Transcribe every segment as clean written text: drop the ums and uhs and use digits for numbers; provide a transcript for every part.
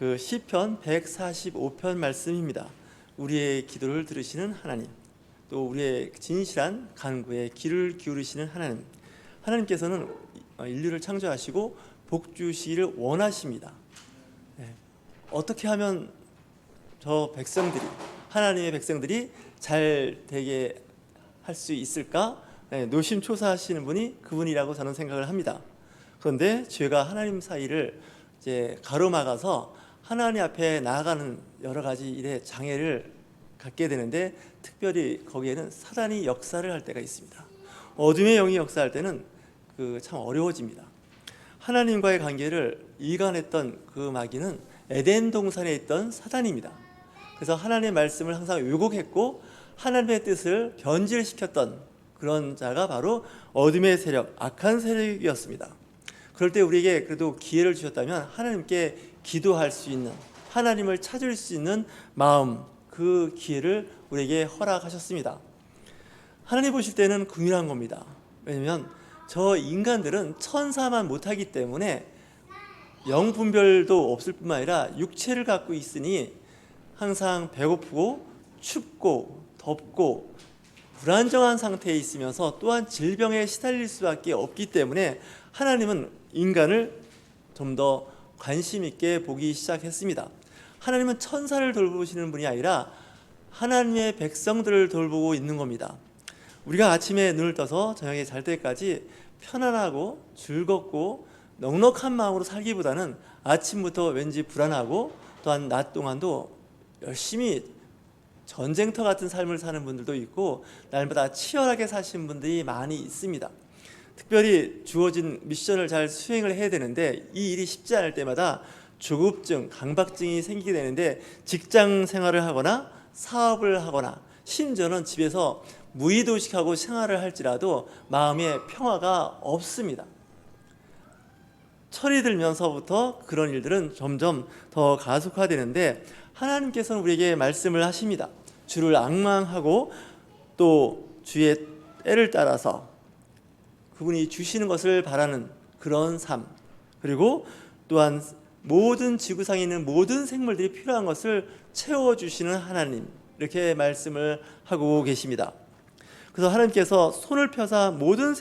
그 시편 145편 말씀입니다. 우리의 기도를 들으시는 하나님, 또 우리의 진실한 간구에 귀를 기울이시는 하나님, 하나님께서는 인류를 창조하시고 복 주시기를 원하십니다. 어떻게 하면 저 백성들이, 하나님의 백성들이 잘 되게 할 수 있을까? 노심초사하시는 분이 그분이라고 저는 생각을 합니다. 그런데 죄가 하나님 사이를 이제 가로막아서 하나님 앞에 나아가는 여러 가지 일에 장애를 갖게 되는데, 특별히 거기에는 사단이 역사를 할 때가 있습니다. 어둠의 영이 역사할 때는 참 어려워집니다. 하나님과의 관계를 이간했던 그 마귀는 에덴 동산에 있던 사단입니다. 그래서 하나님의 말씀을 항상 왜곡했고 하나님의 뜻을 변질시켰던 그런 자가 바로 어둠의 세력, 악한 세력이었습니다. 그럴 때 우리에게 그래도 기회를 주셨다면 하나님께 기도할 수 있는, 하나님을 찾을 수 있는 마음, 그 기회를 우리에게 허락하셨습니다. 하나님 보실 때는 긍휼한 겁니다. 왜냐하면 저 인간들은 천사만 못하기 때문에 영분별도 없을 뿐만 아니라 육체를 갖고 있으니 항상 배고프고 춥고 덥고 불안정한 상태에 있으면서 또한 질병에 시달릴 수밖에 없기 때문에 하나님은 인간을 좀 더 관심 있게 보기 시작했습니다. 하나님은 천사를 돌보시는 분이 아니라 하나님의 백성들을 돌보고 있는 겁니다. 우리가 아침에 눈을 떠서 저녁에 잘 때까지 편안하고 즐겁고 넉넉한 마음으로 살기보다는 아침부터 왠지 불안하고 또한 낮 동안도 열심히 전쟁터 같은 삶을 사는 분들도 있고 날마다 치열하게 사시는 분들이 많이 있습니다. 특별히 주어진 미션을 잘 수행을 해야 되는데 이 일이 쉽지 않을 때마다 조급증, 강박증이 생기게 되는데, 직장 생활을 하거나 사업을 하거나 심지어는 집에서 무의도식하고 생활을 할지라도 마음에 평화가 없습니다. 철이 들면서부터 그런 일들은 점점 더 가속화되는데, 하나님께서는 우리에게 말씀을 하십니다. 주를 앙망하고 또 주의 때를 따라서 그분이 주시는 것을 바라는 그런 삶, 그리고 또한 모든 지구상에 있는 모든 생물들이 필요한 것을 채워주시는 하나님, 이렇게 말씀을 하고 계십니다. 그래서 하나님께서 손을 펴사 모든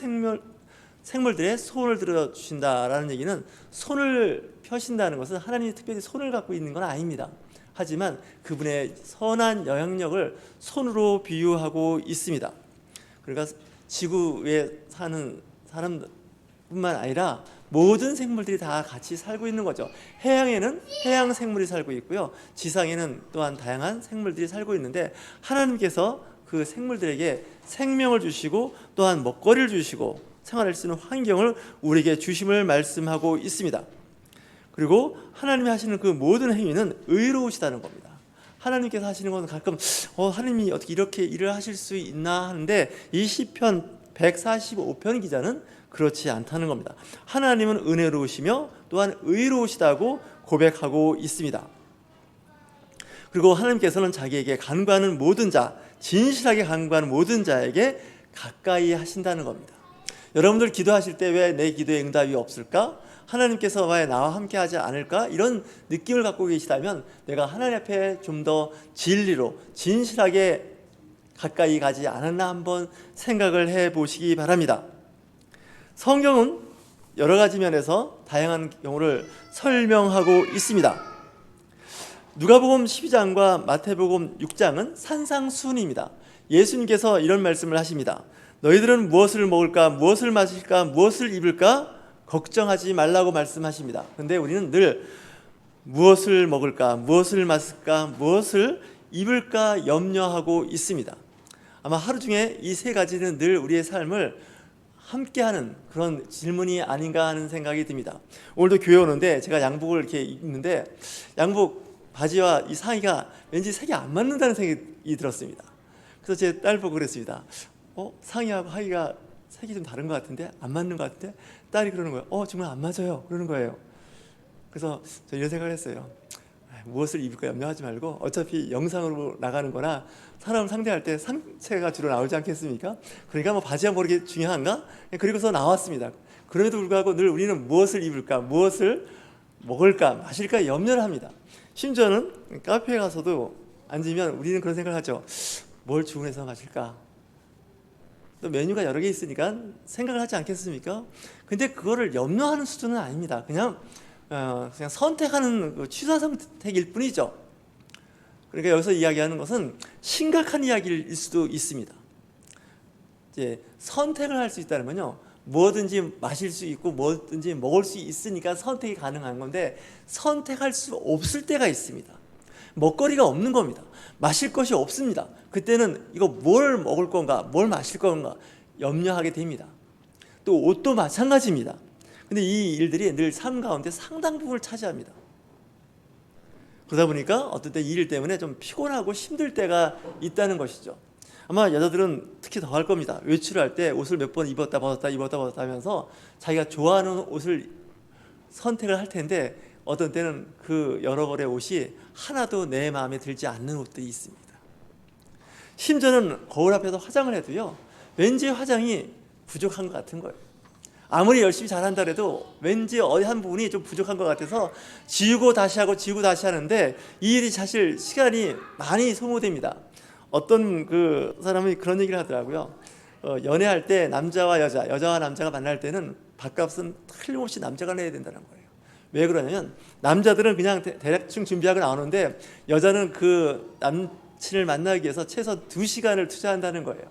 생물들의 손을 들어주신다라는 얘기는, 손을 펴신다는 것은 하나님이 특별히 손을 갖고 있는 건 아닙니다. 하지만 그분의 선한 영향력을 손으로 비유하고 있습니다. 그러니까 지구에 사는 사람뿐만 아니라 모든 생물들이 다 같이 살고 있는 거죠. 해양에는 해양 생물이 살고 있고요, 지상에는 또한 다양한 생물들이 살고 있는데, 하나님께서 그 생물들에게 생명을 주시고 또한 먹거리를 주시고 생활할 수 있는 환경을 우리에게 주심을 말씀하고 있습니다. 그리고 하나님이 하시는 그 모든 행위는 의로우시다는 겁니다. 하나님께서 하시는 건 가끔 하나님이 어떻게 이렇게 일을 하실 수 있나 하는데, 이 시편 145편 기자는 그렇지 않다는 겁니다. 하나님은 은혜로우시며 또한 의로우시다고 고백하고 있습니다. 그리고 하나님께서는 자기에게 간구하는 모든 자, 진실하게 간구하는 모든 자에게 가까이 하신다는 겁니다. 여러분들 기도하실 때 왜 내 기도에 응답이 없을까? 하나님께서 왜 나와 함께 하지 않을까? 이런 느낌을 갖고 계시다면 내가 하나님 앞에 좀 더 진리로 진실하게 가까이 가지 않았나 한번 생각을 해보시기 바랍니다. 성경은 여러 가지 면에서 다양한 경우를 설명하고 있습니다. 누가복음 12장과 마태복음 6장은 산상수훈입니다. 예수님께서 이런 말씀을 하십니다. 너희들은 무엇을 먹을까, 무엇을 마실까, 무엇을 입을까 걱정하지 말라고 말씀하십니다. 그런데 우리는 늘 무엇을 먹을까, 무엇을 마실까, 무엇을 입을까 염려하고 있습니다. 아마 하루 중에 이 세 가지는 늘 우리의 삶을 함께하는 그런 질문이 아닌가 하는 생각이 듭니다. 오늘도 교회 오는데 제가 양복을 이렇게 입는데 양복 바지와 이 상의가 왠지 색이 안 맞는다는 생각이 들었습니다. 그래서 제 딸 보고 그랬습니다. 상의하고 하의가 색이 좀 다른 것 같은데, 안 맞는 것 같은데? 딸이 그러는 거예요. 정말 안 맞아요. 그러는 거예요. 그래서 저 이런 생각을 했어요. 무엇을 입을까 염려하지 말고 어차피 영상으로 나가는 거나 사람을 상대할 때 상체가 주로 나오지 않겠습니까? 그러니까 뭐 바지야 모르게 중요한가? 그리고서 나왔습니다. 그럼에도 불구하고 늘 우리는 무엇을 입을까, 무엇을 먹을까, 마실까 염려를 합니다. 심지어는 카페에 가서도 앉으면 우리는 그런 생각을 하죠. 뭘 주문해서 마실까? 또 메뉴가 여러 개 있으니까 생각을 하지 않겠습니까? 근데 그거를 염려하는 수준은 아닙니다. 그냥 선택하는 취사 선택일 뿐이죠. 그러니까 여기서 이야기하는 것은 심각한 이야기일 수도 있습니다. 이제 선택을 할 수 있다는 건요, 뭐든지 마실 수 있고 뭐든지 먹을 수 있으니까 선택이 가능한 건데, 선택할 수 없을 때가 있습니다. 먹거리가 없는 겁니다. 마실 것이 없습니다. 그때는 이거 뭘 먹을 건가, 뭘 마실 건가 염려하게 됩니다. 또 옷도 마찬가지입니다. 근데 이 일들이 늘 삶 가운데 상당 부분을 차지합니다. 그러다 보니까 어떤 때 이 일 때문에 좀 피곤하고 힘들 때가 있다는 것이죠. 아마 여자들은 특히 더 할 겁니다. 외출을 할 때 옷을 몇 번 입었다 벗었다 하면서 자기가 좋아하는 옷을 선택을 할 텐데, 어떤 때는 그 여러 벌의 옷이 하나도 내 마음에 들지 않는 옷들이 있습니다. 심지어는 거울 앞에서 화장을 해도요, 왠지 화장이 부족한 것 같은 거예요. 아무리 열심히 잘한다 해도 왠지 어디 한 부분이 좀 부족한 것 같아서 지우고 다시 하고 지우고 다시 하는데, 이 일이 사실 시간이 많이 소모됩니다. 어떤 그 사람이 그런 얘기를 하더라고요. 연애할 때 남자와 여자와 남자가 만날 때는 밥값은 틀림없이 남자가 내야 된다는 거예요. 왜 그러냐면, 남자들은 그냥 대충 준비하고 나오는데 여자는 그 남친을 만나기 위해서 최소 2시간을 투자한다는 거예요.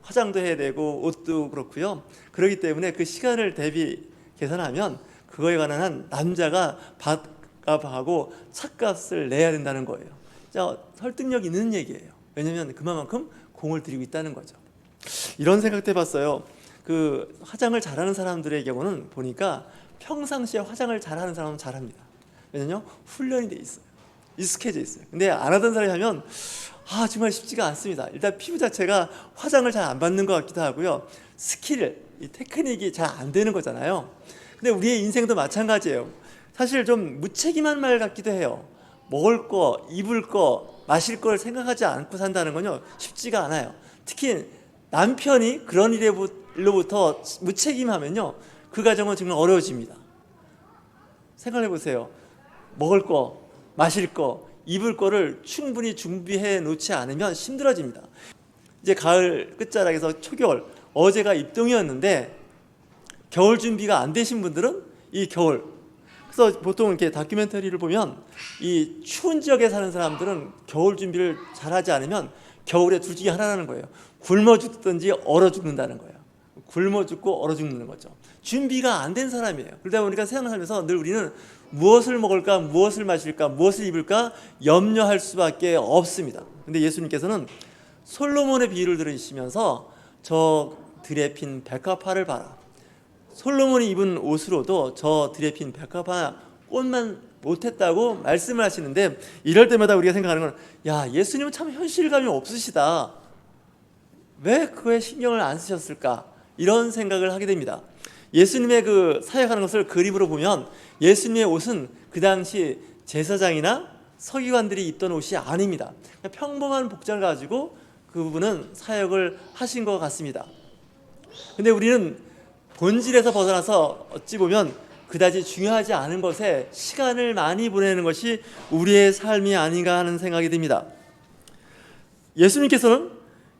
화장도 해야 되고 옷도 그렇고요. 그렇기 때문에 그 시간을 대비 계산하면 그거에 관한 한 남자가 밥값하고 차값을 내야 된다는 거예요. 자, 설득력 있는 얘기예요. 왜냐하면 그만큼 공을 들이고 있다는 거죠. 이런 생각도 해봤어요. 그 화장을 잘하는 사람들의 경우는 보니까 평상시에 화장을 잘하는 사람은 잘합니다. 왜냐면 훈련이 돼 있어요. 익숙해져 있어요. 근데 안 하던 사람이 하면 정말 쉽지가 않습니다. 일단 피부 자체가 화장을 잘 안 받는 것 같기도 하고요. 이 테크닉이 잘 안 되는 거잖아요. 근데 우리의 인생도 마찬가지예요. 사실 좀 무책임한 말 같기도 해요. 먹을 거, 입을 거, 마실 걸 생각하지 않고 산다는 건요, 쉽지가 않아요. 특히 남편이 그런 일로부터 무책임하면요, 그 가정은 정말 어려워집니다. 생각해 보세요. 먹을 거, 마실 거, 입을 거를 충분히 준비해 놓지 않으면 힘들어집니다. 이제 가을 끝자락에서 초겨울, 어제가 입동이었는데 겨울 준비가 안 되신 분들은 이 겨울, 그래서 보통 이렇게 다큐멘터리를 보면 이 추운 지역에 사는 사람들은 겨울 준비를 잘하지 않으면 겨울에 둘 중에 하나라는 거예요. 굶어 죽든지 얼어 죽는다는 거예요. 굶어 죽고 얼어 죽는 거죠. 준비가 안 된 사람이에요. 그러다 보니까 세상 살면서 늘 우리는 무엇을 먹을까, 무엇을 마실까, 무엇을 입을까 염려할 수밖에 없습니다. 근데 예수님께서는 솔로몬의 비유를 들으시면서 저 들에 핀 백합화를 봐라. 솔로몬이 입은 옷으로도 저 들에 핀 백합화 꽃만 못했다고 말씀을 하시는데, 이럴 때마다 우리가 생각하는 건, 야, 예수님은 참 현실감이 없으시다. 왜 그거에 신경을 안 쓰셨을까? 이런 생각을 하게 됩니다. 예수님의 그 사역하는 것을 그림으로 보면 예수님의 옷은 그 당시 제사장이나 서기관들이 입던 옷이 아닙니다. 평범한 복장을 가지고 그분은 사역을 하신 것 같습니다. 근데 우리는 본질에서 벗어나서 어찌 보면 그다지 중요하지 않은 것에 시간을 많이 보내는 것이 우리의 삶이 아닌가 하는 생각이 듭니다. 예수님께서는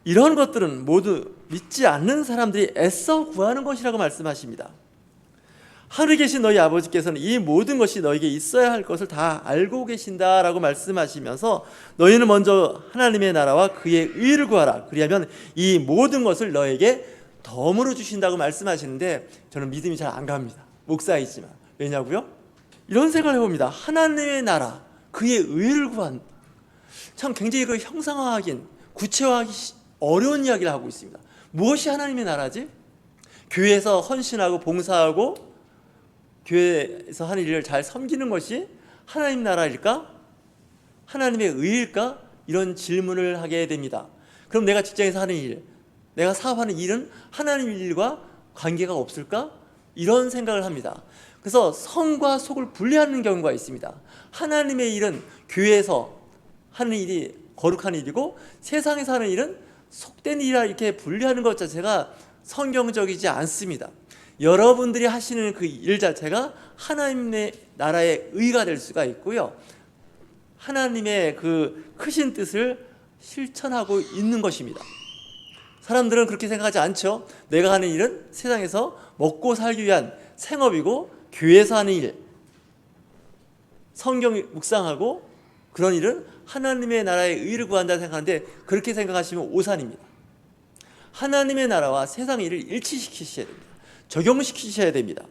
이런 것들은 모두 믿지 않는 사람들이 애써 구하는 것이라고 말씀하십니다. 하늘에 계신 너희 아버지께서는 이 모든 것이 너에게 있어야 할 것을 다 알고 계신다라고 말씀하시면서, 너희는 먼저 하나님의 나라와 그의 의를 구하라. 그리하면 이 모든 것을 너에게 덤으로 주신다고 말씀하시는데, 저는 믿음이 잘 안 갑니다. 목사이지만. 왜냐고요? 이런 생각을 해봅니다. 하나님의 나라, 그의 의를 구한다. 참 굉장히 그 형상화하긴, 구체화하기 어려운 이야기를 하고 있습니다. 무엇이 하나님의 나라지? 교회에서 헌신하고 봉사하고 교회에서 하는 일을 잘 섬기는 것이 하나님 나라일까? 하나님의 의일까? 이런 질문을 하게 됩니다. 그럼 내가 직장에서 하는 일, 내가 사업하는 일은 하나님 일과 관계가 없을까? 이런 생각을 합니다. 그래서 성과 속을 분리하는 경우가 있습니다. 하나님의 일은 교회에서 하는 일이 거룩한 일이고, 세상에서 하는 일은 속된 일이라 이렇게 분리하는 것 자체가 성경적이지 않습니다. 여러분들이 하시는 그 일 자체가 하나님의 나라의 의가 될 수가 있고요, 하나님의 그 크신 뜻을 실천하고 있는 것입니다. 사람들은 그렇게 생각하지 않죠. 내가 하는 일은 세상에서 먹고 살기 위한 생업이고, 교회에서 하는 일, 성경 묵상하고 그런 일은 하나님의 나라의 의를 구한다 생각하는데, 그렇게 생각하시면 오산입니다. 하나님의 나라와 세상의 일을 일치시키셔야 됩니다. 적용시키셔야 됩니다.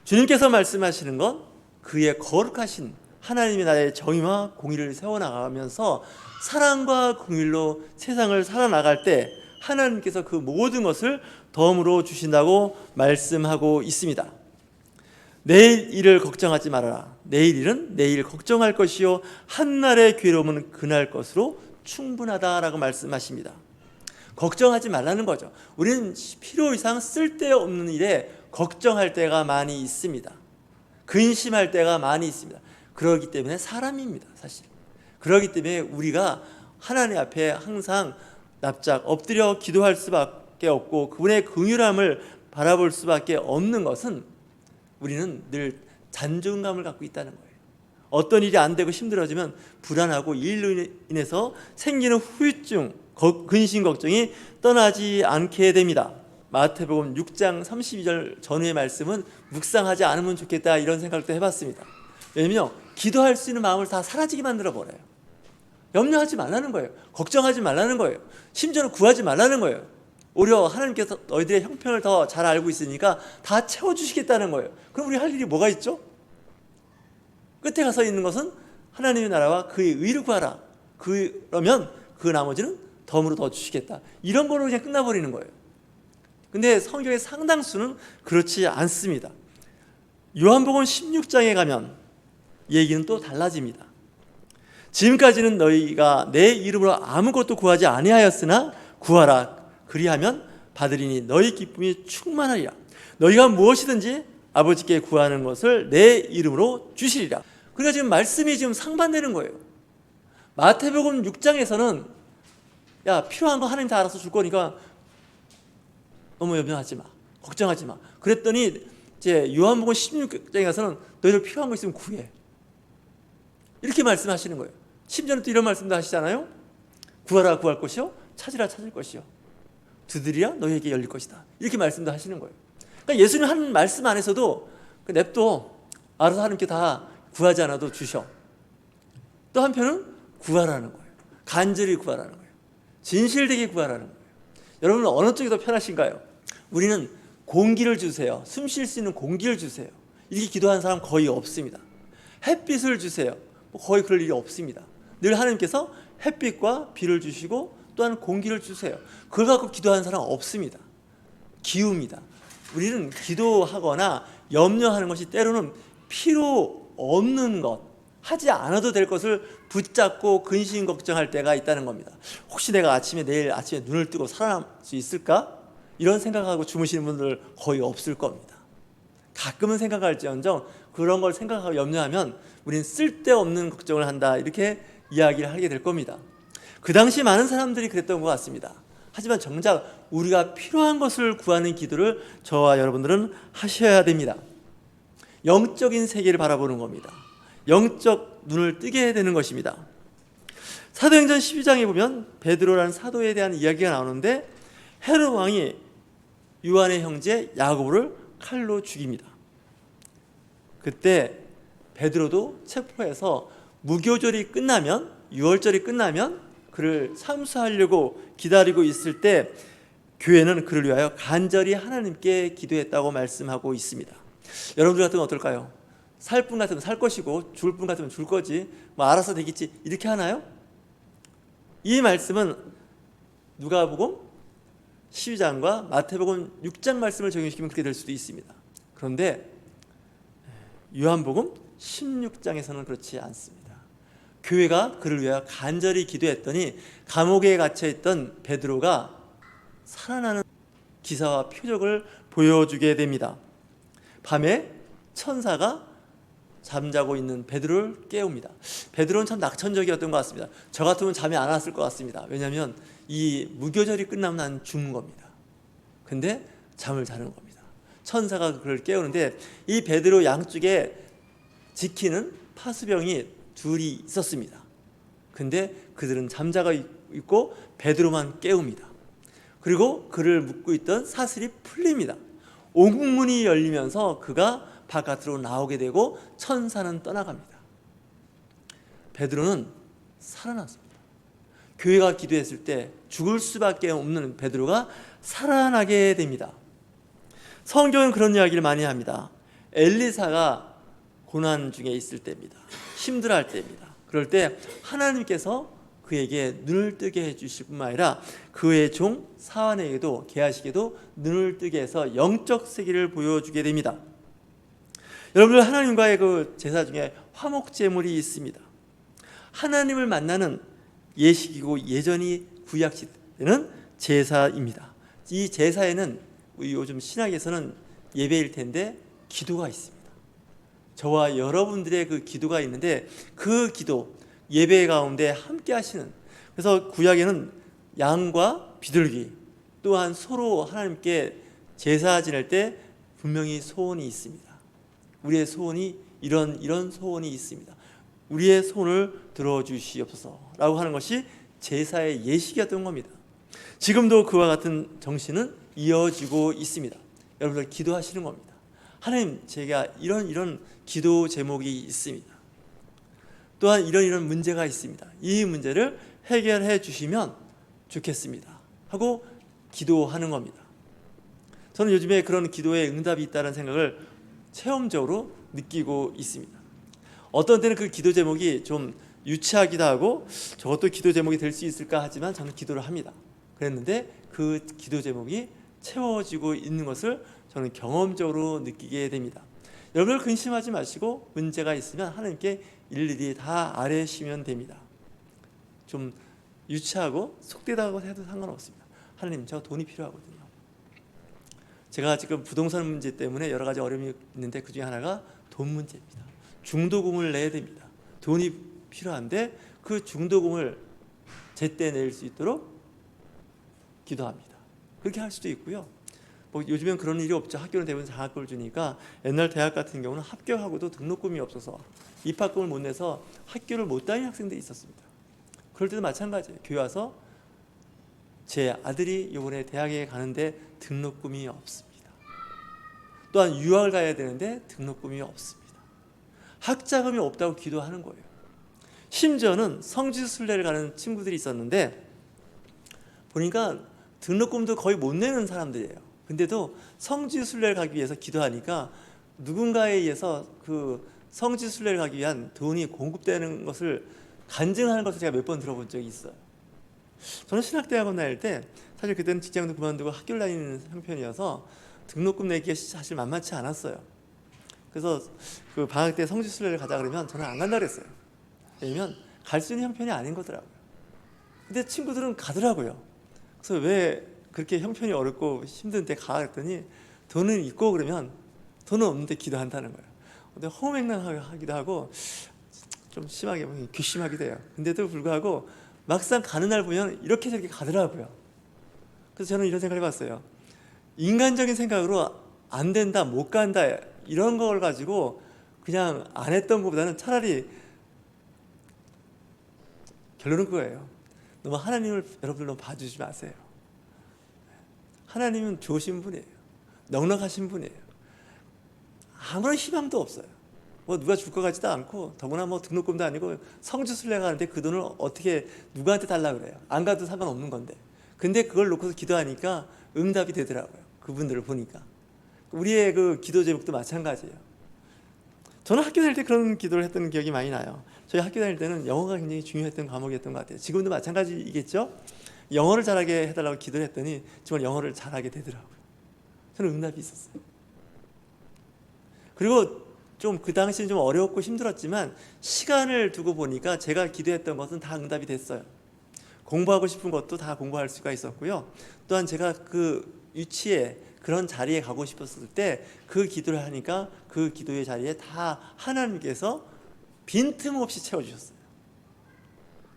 주님께서 말씀하시는 건 그의 거룩하신 하나님의 나라의 정의와 공의를 세워나가면서 사랑과 공의로 세상을 살아나갈 때 하나님께서 그 모든 것을 덤으로 주신다고 말씀하고 있습니다. 내일 일을 걱정하지 말아라. 내일 일은 내일 걱정할 것이요 한날의 괴로움은 그날 것으로 충분하다라고 말씀하십니다. 걱정하지 말라는 거죠. 우리는 필요 이상 쓸데없는 일에 걱정할 때가 많이 있습니다. 근심할 때가 많이 있습니다. 그러기 때문에 사람입니다, 사실. 그러기 때문에 우리가 하나님 앞에 항상 납작 엎드려 기도할 수밖에 없고, 그분의 긍휼함을 바라볼 수밖에 없는 것은 우리는 늘 잔존감을 갖고 있다는 거예요. 어떤 일이 안 되고 힘들어지면 불안하고 일로 인해서 생기는 후유증, 근심 걱정이 떠나지 않게 됩니다. 마태복음 6장 32절 전후의 말씀은 묵상하지 않으면 좋겠다, 이런 생각도 해봤습니다. 왜냐면 기도할 수 있는 마음을 다 사라지게 만들어버려요. 염려하지 말라는 거예요. 걱정하지 말라는 거예요. 심지어는 구하지 말라는 거예요. 오히려 하나님께서 너희들의 형편을 더 잘 알고 있으니까 다 채워주시겠다는 거예요. 그럼 우리 할 일이 뭐가 있죠? 끝에 가서 있는 것은 하나님의 나라와 그의 의를 구하라. 그러면 그 나머지는 덤으로 더 주시겠다. 이런 걸로 그냥 끝나버리는 거예요. 근데 성경의 상당수는 그렇지 않습니다. 요한복음 16장에 가면 얘기는 또 달라집니다. 지금까지는 너희가 내 이름으로 아무것도 구하지 아니하였으나 구하라. 그리하면 받으리니 너희 기쁨이 충만하리라. 너희가 무엇이든지 아버지께 구하는 것을 내 이름으로 주시리라. 그러니까 지금 말씀이 지금 상반되는 거예요. 마태복음 6장에서는 야, 필요한 거 하나님 다 알아서 줄 거니까 너무 염려하지 마, 걱정하지 마. 그랬더니 이제 요한복음 16장에 가서는 너희들 필요한 거 있으면 구해, 이렇게 말씀하시는 거예요. 심지어는 또 이런 말씀도 하시잖아요. 구하라 구할 것이요, 찾으라 찾을 것이요, 두드리라 너희에게 열릴 것이다, 이렇게 말씀도 하시는 거예요. 그러니까 예수님 한 말씀 안에서도 냅둬, 알아서 하나님께 다 구하지 않아도 주셔. 또 한편은 구하라는 거예요. 간절히 구하라는 거예요. 진실되게 구하라는 거예요. 여러분은 어느 쪽이 더 편하신가요? 우리는 공기를 주세요, 숨 쉴 수 있는 공기를 주세요, 이렇게 기도하는 사람 거의 없습니다. 햇빛을 주세요, 거의 그럴 일이 없습니다. 늘 하나님께서 햇빛과 비를 주시고 또한 공기를 주세요. 그걸 갖고 기도하는 사람 없습니다. 기우입니다. 우리는 기도하거나 염려하는 것이 때로는 필요 없는 것, 하지 않아도 될 것을 붙잡고 근심 걱정할 때가 있다는 겁니다. 혹시 내가 내일 아침에 눈을 뜨고 살아날 수 있을까? 이런 생각하고 주무시는 분들 거의 없을 겁니다. 가끔은 생각할지언정 그런 걸 생각하고 염려하면 우리는 쓸데없는 걱정을 한다, 이렇게 이야기를 하게 될 겁니다. 그 당시 많은 사람들이 그랬던 것 같습니다. 하지만 정작 우리가 필요한 것을 구하는 기도를 저와 여러분들은 하셔야 됩니다. 영적인 세계를 바라보는 겁니다. 영적 눈을 뜨게 되는 것입니다. 사도행전 12장에 보면 베드로라는 사도에 대한 이야기가 나오는데, 헤롯 왕이 요한의 형제 야고보를 칼로 죽입니다. 그때 베드로도 체포해서 무교절이 끝나면, 유월절이 끝나면 그를 참수하려고 기다리고 있을 때 교회는 그를 위하여 간절히 하나님께 기도했다고 말씀하고 있습니다. 여러분들 같으면 어떨까요? 살 분 같으면 살 것이고 죽을 분 같으면 죽을 거지, 뭐 알아서 되겠지, 이렇게 하나요? 이 말씀은 누가복음 12장과 마태복음 6장 말씀을 적용시키면 그렇게 될 수도 있습니다. 그런데 요한복음 16장에서는 그렇지 않습니다. 교회가 그를 위하여 간절히 기도했더니 감옥에 갇혀있던 베드로가 살아나는 기사와 표적을 보여주게 됩니다. 밤에 천사가 잠자고 있는 베드로를 깨웁니다. 베드로는 참 낙천적이었던 것 같습니다. 저 같으면 잠이 안 왔을 것 같습니다. 왜냐하면 이 무교절이 끝나면 난 죽는 겁니다. 근데 잠을 자는 겁니다. 천사가 그를 깨우는데 이 베드로 양쪽에 지키는 파수병이 둘이 있었습니다. 근데 그들은 잠자고 있고 베드로만 깨웁니다. 그리고 그를 묶고 있던 사슬이 풀립니다. 옥문이 열리면서 그가 바깥으로 나오게 되고 천사는 떠나갑니다. 베드로는 살아났습니다. 교회가 기도했을 때 죽을 수밖에 없는 베드로가 살아나게 됩니다. 성경은 그런 이야기를 많이 합니다. 엘리사가 고난 중에 있을 때입니다. 힘들어할 때입니다. 그럴 때 하나님께서 그에게 눈을 뜨게 해주실 뿐만 아니라 그의 종 사환에게도 게하시게도 눈을 뜨게 해서 영적 세계를 보여주게 됩니다. 여러분들, 하나님과의 그 제사 중에 화목제물이 있습니다. 하나님을 만나는 예식이고 예전이 구약 시대는 제사입니다. 이 제사에는 요즘 신학에서는 예배일 텐데 기도가 있습니다. 저와 여러분들의 그 기도가 있는데 그 기도, 예배 가운데 함께 하시는, 그래서 구약에는 양과 비둘기, 또한 서로 하나님께 제사 지낼 때 분명히 소원이 있습니다. 우리의 소원이 이런 소원이 있습니다. 우리의 소원을 들어주시옵소서라고 하는 것이 제사의 예식이었던 겁니다. 지금도 그와 같은 정신은 이어지고 있습니다. 여러분들 기도하시는 겁니다. 하나님, 제가 이런 기도 제목이 있습니다. 또한 이런 문제가 있습니다. 이 문제를 해결해 주시면 좋겠습니다 하고 기도하는 겁니다. 저는 요즘에 그런 기도에 응답이 있다는 생각을 체험적으로 느끼고 있습니다. 어떤 때는 그 기도 제목이 좀 유치하기도 하고 저것도 기도 제목이 될 수 있을까 하지만 저는 기도를 합니다. 그랬는데 그 기도 제목이 채워지고 있는 것을 저는 경험적으로 느끼게 됩니다. 여러분들 근심하지 마시고 문제가 있으면 하나님께 일일이 다 아뢰시면 됩니다. 좀 유치하고 속되다고 해도 상관없습니다. 하나님, 저 돈이 필요하거든요. 제가 지금 부동산 문제 때문에 여러 가지 어려움이 있는데 그 중에 하나가 돈 문제입니다. 중도금을 내야 됩니다. 돈이 필요한데 그 중도금을 제때 낼 수 있도록 기도합니다. 그렇게 할 수도 있고요. 뭐 요즘엔 그런 일이 없죠. 학교는 대부분 장학금을 주니까 옛날 대학 같은 경우는 합격하고도 등록금이 없어서 입학금을 못 내서 학교를 못 다니는 학생들이 있었습니다. 그럴 때도 마찬가지예요. 교회 와서 제 아들이 이번에 대학에 가는데 등록금이 없습니다. 또한 유학을 가야 되는데 등록금이 없습니다. 학자금이 없다고 기도하는 거예요. 심지어는 성지순례를 가는 친구들이 있었는데 보니까 등록금도 거의 못 내는 사람들이에요. 근데도 성지순례를 가기 위해서 기도하니까 누군가에 의해서 그 성지순례를 가기 위한 돈이 공급되는 것을 간증하는 것을 제가 몇 번 들어본 적이 있어요. 저는 신학대학원 다닐 때 사실 그때는 직장도 그만두고 학교를 다니는 형편이어서 등록금 내기가 사실 만만치 않았어요. 그래서 그 방학 때 성지순례를 가자 그러면 저는 안 간다 그랬어요. 왜냐면 갈 수 있는 형편이 아닌 거더라고요. 근데 친구들은 가더라고요. 그래서 왜 그렇게 형편이 어렵고 힘든데 가 그랬더니 돈은 있고 그러면 돈은 없는데 기도한다는 거예요. 근데 허무맹랑하기도 하고 좀 심하게 괘씸하기도 해요. 근데도 불구하고 막상 가는 날 보면 이렇게 저렇게 가더라고요. 그래서 저는 이런 생각을 해봤어요. 인간적인 생각으로 안 된다, 못 간다 이런 걸 가지고 그냥 안 했던 것보다는 차라리 결론은 그거예요. 너무 하나님을 여러분들 너무 봐주지 마세요. 하나님은 좋으신 분이에요. 넉넉하신 분이에요. 아무런 희망도 없어요. 뭐 누가 줄 것 같지도 않고 더구나 뭐 등록금도 아니고 성지순례 가는데 그 돈을 어떻게 누구한테 달라 그래요. 안 가도 상관없는 건데. 근데 그걸 놓고서 기도하니까 응답이 되더라고요. 그분들을 보니까. 우리의 그 기도 제목도 마찬가지예요. 저는 학교 다닐 때 그런 기도를 했던 기억이 많이 나요. 저희 학교 다닐 때는 영어가 굉장히 중요했던 과목이었던 것 같아요. 지금도 마찬가지이겠죠? 영어를 잘하게 해달라고 기도를 했더니 정말 영어를 잘하게 되더라고요. 저는 응답이 있었어요. 그리고 좀 그 당시는 좀 어려웠고 힘들었지만 시간을 두고 보니까 제가 기도했던 것은 다 응답이 됐어요. 공부하고 싶은 것도 다 공부할 수가 있었고요. 또한 제가 그 위치에 그런 자리에 가고 싶었을 때 그 기도를 하니까 그 기도의 자리에 다 하나님께서 빈틈없이 채워주셨어요.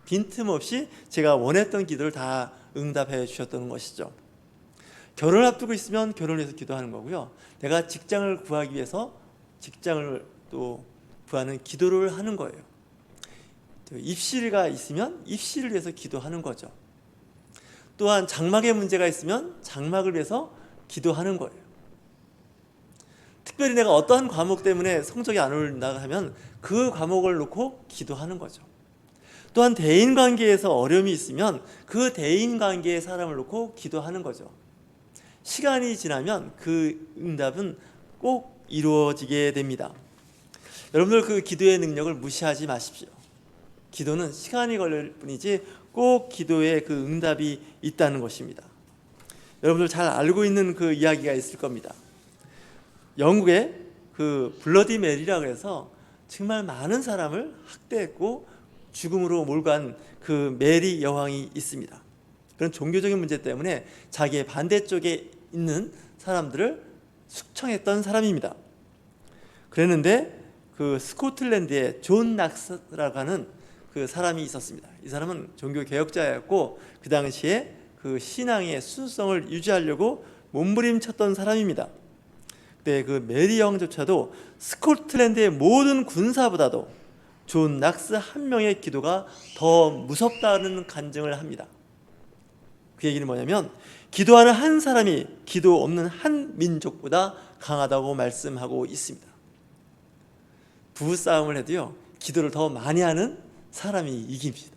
빈틈없이 제가 원했던 기도를 다 응답해 주셨던 것이죠. 결혼을 앞두고 있으면 결혼을 위해서 기도하는 거고요. 내가 직장을 구하기 위해서 직장을 또 부하는 기도를 하는 거예요. 입시가 있으면 입시를 위해서 기도하는 거죠. 또한 장막에 문제가 있으면 장막을 위해서 기도하는 거예요. 특별히 내가 어떠한 과목 때문에 성적이 안 오른다 하면 그 과목을 놓고 기도하는 거죠. 또한 대인관계에서 어려움이 있으면 그 대인관계의 사람을 놓고 기도하는 거죠. 시간이 지나면 그 응답은 꼭 이루어지게 됩니다. 여러분들 그 기도의 능력을 무시하지 마십시오. 기도는 시간이 걸릴 뿐이지 꼭 기도에 그 응답이 있다는 것입니다. 여러분들 잘 알고 있는 그 이야기가 있을 겁니다. 영국에 그 블러디 메리라고 해서 정말 많은 사람을 학대했고 죽음으로 몰고 간 그 메리 여왕이 있습니다. 그런 종교적인 문제 때문에 자기의 반대쪽에 있는 사람들을 숙청했던 사람입니다. 그랬는데 그 스코틀랜드에 존 낙스라고 하는 그 사람이 있었습니다. 이 사람은 종교 개혁자였고 그 당시에 그 신앙의 순수성을 유지하려고 몸부림쳤던 사람입니다. 그때 그 메리 여왕조차도 스코틀랜드의 모든 군사보다도 존 낙스 한 명의 기도가 더 무섭다는 간증을 합니다. 그 얘기는 뭐냐면 기도하는 한 사람이 기도 없는 한 민족보다 강하다고 말씀하고 있습니다. 부부싸움을 해도요, 기도를 더 많이 하는 사람이 이깁니다.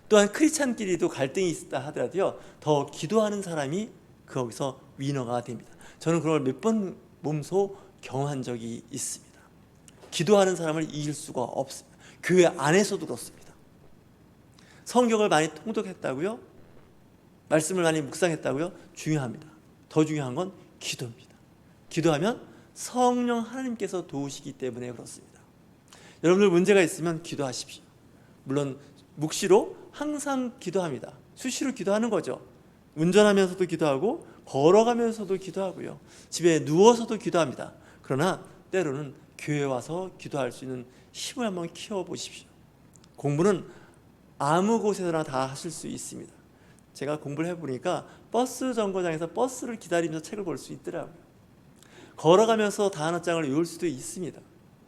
또한 크리스찬끼리도 갈등이 있다 하더라도요, 더 기도하는 사람이 거기서 위너가 됩니다. 저는 그걸 몇 번 몸소 경험한 적이 있습니다. 기도하는 사람을 이길 수가 없습니다. 교회 안에서도 그렇습니다. 성경을 많이 통독했다고요? 말씀을 많이 묵상했다고요? 중요합니다. 더 중요한 건 기도입니다. 기도하면 성령 하나님께서 도우시기 때문에 그렇습니다. 여러분들 문제가 있으면 기도하십시오. 물론 묵시로 항상 기도합니다. 수시로 기도하는 거죠. 운전하면서도 기도하고 걸어가면서도 기도하고요. 집에 누워서도 기도합니다. 그러나 때로는 교회 와서 기도할 수 있는 힘을 한번 키워보십시오. 공부는 아무 곳에서나 다 하실 수 있습니다. 제가 공부를 해보니까 버스 정거장에서 버스를 기다리면서 책을 볼 수 있더라고요. 걸어가면서 단어장을 외울 수도 있습니다.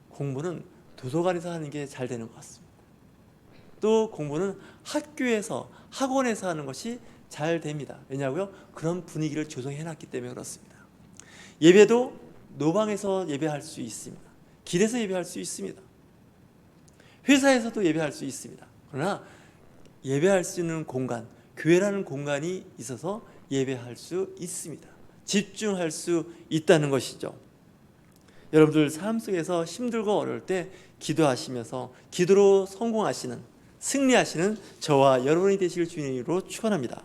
공부는 도서관에서 하는 게 잘 되는 것 같습니다. 또 공부는 학교에서 학원에서 하는 것이 잘 됩니다. 왜냐고요? 그런 분위기를 조성해놨기 때문에 그렇습니다. 예배도 노방에서 예배할 수 있습니다. 길에서 예배할 수 있습니다. 회사에서도 예배할 수 있습니다. 그러나 예배할 수 있는 공간, 교회라는 공간이 있어서 예배할 수 있습니다. 집중할 수 있다는 것이죠. 여러분들 삶 속에서 힘들고 어려울 때 기도하시면서 기도로 성공하시는, 승리하시는 저와 여러분이 되실 주님으로 축원합니다.